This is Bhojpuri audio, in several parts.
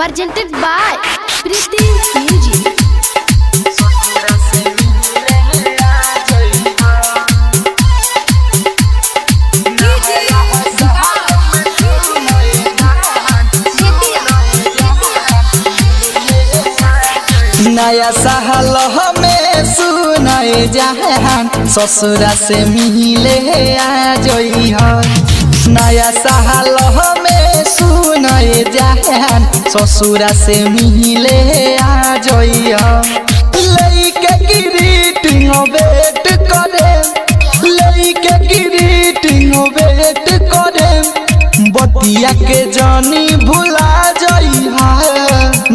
presented by Priti Music। नया साल में सुनाए जहान ससुरा से मिले आ जई हो। नया साल में सुनाए जहान ससुरा से मिले आ जई हो। लइके ग्रीटिंग वेट करे, लइके ग्रीटिंग वेट करे, बतिया के जानी भुला जई हो।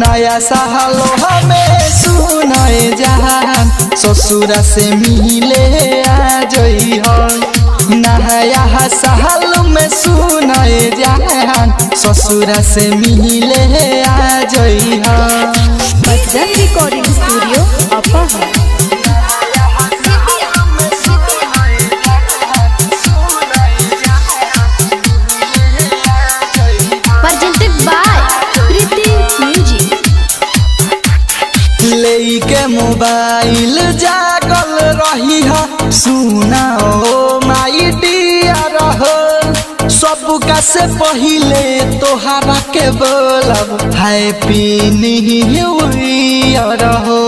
नया साल में सुनाए जहान ससुरा से मिले आ जई हो। नया साल में सुनाए जहान ससुरा से मिले आ जई हो। Bajrang recording studio upper presented by Priti Music। लेके मोबाइल जागल रही है सुना ओ माई डियर हो। सबका से पहिले तोहरा के बोलब हैप्पी न्यू ईयर हो।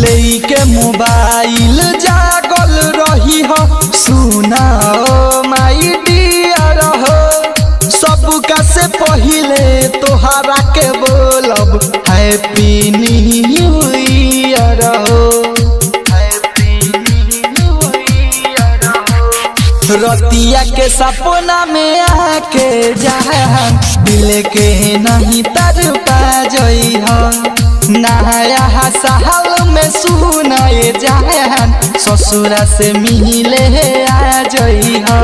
लेके मोबाइल जागल रही हो सुना ओ माई डियर हो। सबका से पहिले तोहरा के बोलब हैप्पी न्यू ईयर हो। रतिया के सपना में आके जहान दिल के नहीं तर पा जई हो। नया साल में सुनाए जहान ससुरा से मिले आ जई हो।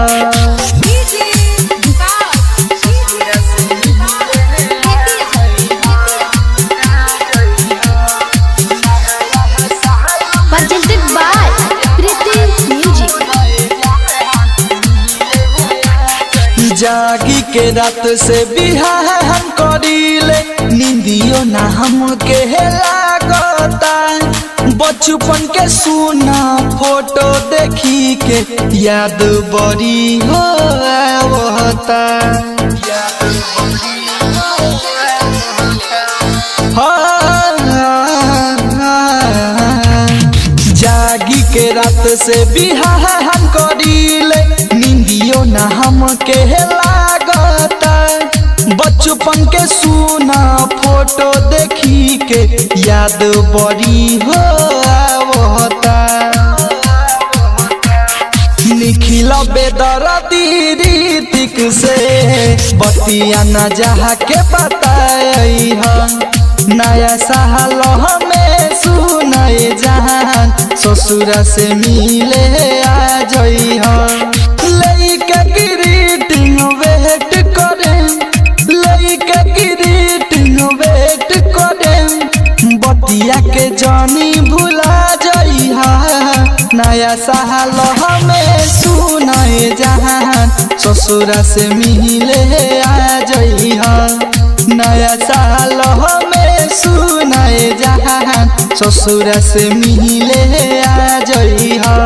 presented by Priti Music। जागी के रात से बिहान करीले नींदियो ना हमके लागता। बचपन के सुना फोटो देखी के याद बड़ी हो आवता। जागी के रात से बिहान करीले नींदियो ना हमके लागता। बचपन के सुना फोटो देखी के याद बड़ी हो आवता। निखिल बेदर्दी रीतिक से बतिया न जहा के बताई हो। नया साल में सुनाए जहान ससुरा से मिले आ जई हो। लइके ग्रीटिंग वेट करे, लइके ग्रीटिंग वेट करे, बतिया के जानी भुला जई हो। नया साल में सुनाए जहान ससुरा से मिले आ जई हो। नया साल में सुनाए जहान ससुरा से मिले आ जई हो।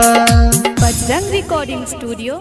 Bajrang recording studio.